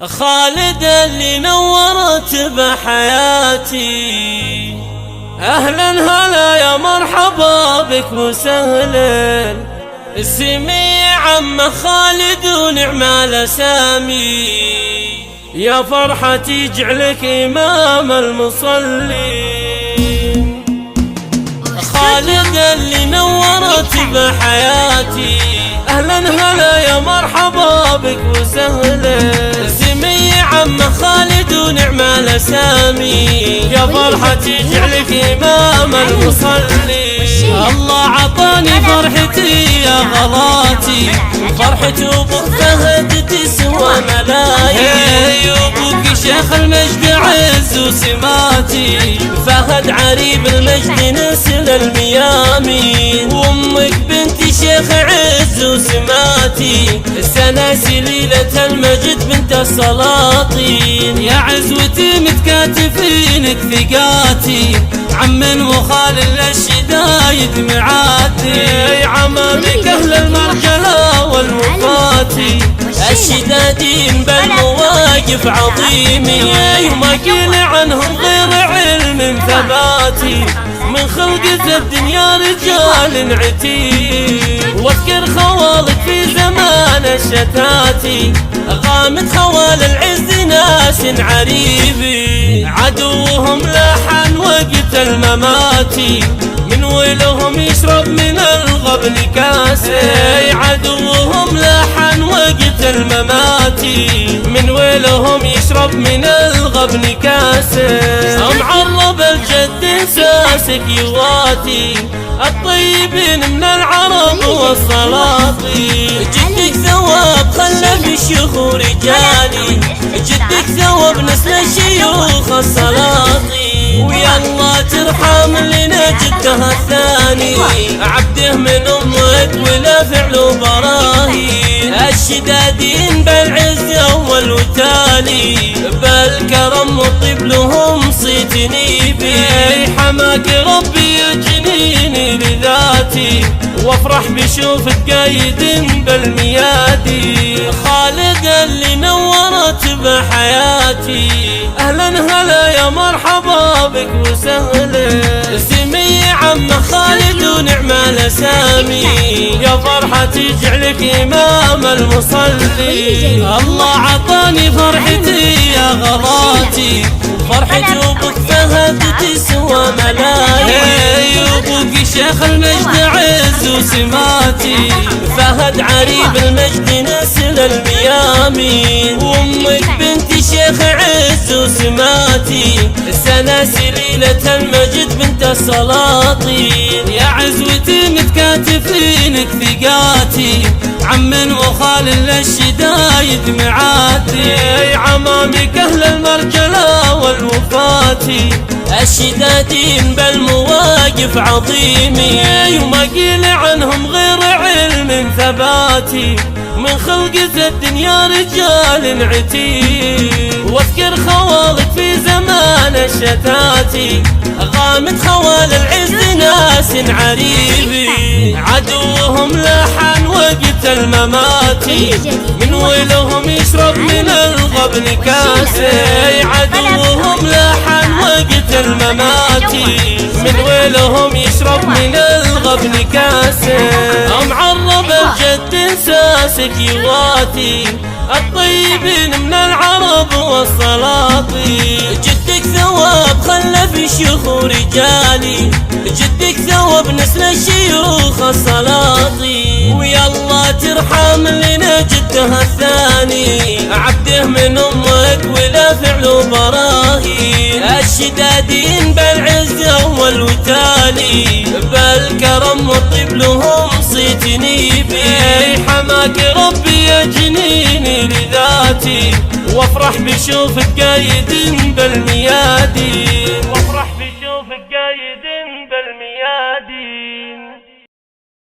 خالد اللي نورت بحياتي، أهلا هلا يا مرحبا بك وسهلا. اسمي عم خالد ونعم الأسامي، يا فرحتي جعلك إمام المصلين. خالد اللي نورت بحياتي، أهلا هلا يا مرحبا بك وسهلا. اسمي عم خالد ونعم الأسامي، يا فرحتي جعلك إمام المصلين. الله عطاني فرحتي يا غلاتي، فرحة أبوك فهد تسوى ملايين. أبوك شيخ المجد عز وسماتي، فهد عريب المجد نسل الميامين. وأمك بنت شيخ عز وسماتي، السناسي ليلة المجد بنت السلاطين. يا عزوتي متكاتفينك ثقاتي، عم وخال الشدايد معاتي. عمامك أهل المرجلة والوفاتي، الشدادين بالمواقف عظيمي. وما قيل عنهم غير علم ثباتي، من خلقة الدنيا رجال عتيب. واذكر خوالك في زمان الشتاتي، غامت خوال العز ناس عريبي. عدوهم لاحن وقت المماتي، من ويلهم يشرب من الغبن كاسي. عدوهم لاحن وقت المماتي، من ويلهم يشرب من الغبن كاسي. معرب الجد ساسك يواتي، الطيبين من العرب والسلاطين. جدك ثواب خلف الشيوخ ورجالي، جدك ثواب نسل الشيوخ السلاطين. ويا الله ترحم لنا جدها الثاني، عبده من امك ولا فعل براهين. الشدادين بالعز اول وتالي، بالكرم والطيب لهم صيتني بي. حماك ربي يجنيني لذاتي، وافرح بشوفك قايد بالميادي. خالد اللي نورت بحياتي، أهلا هلا يا مرحبا بك وسهلا. اسمي عم خالد ونعم الأسامي، يا فرحتي جعلك إمام المصلين. الله عطاني فرحتي يا غلاتي، فرحة أبوك فهد تسوى ملايين. أبوك شيخ المجد عز وسماتي، فهد عريب المجد نسل الميامين. وأمك بنت شيخ عز وسماتي، السناسي ليلة المجد بنت السلاطين. يا عزوتي متكاتفينك ثقاتي، عم وخال الشدايد معاتي. عمامك أهل المرجلة والوفاتي، الشدادين بالمواقف عظيمي. وما قيل عنهم غير علم ثباتي، من خلقة الدنيا رجال عتيب. واذكر خوالك في زمان الشتاتي، غامت خوال العز ناس عريبي. عدوهم لاحن وقت المماتي، من ويلهم يشرب من الغبن كاسي. عدوهم لاحن وقت المماتي، من ويلهم يشرب من الغبن كاسي. معرب الجد ساسك يواتي، الطيبين من العرب والسلاطين. جدك ثواب خلف الشيوخ ورجالي، جدك ثواب نسل الشيوخ السلاطين. ويا الله ترحم لنا جدها الثاني، عبده من امك ولا فعل براهين. الشدادين بالعز اول وتالي، بالكرم والطيب لهم صيتني بي. حماك ربي يجنيني لذاتي، وافرح بشوفك قايد بالميادين.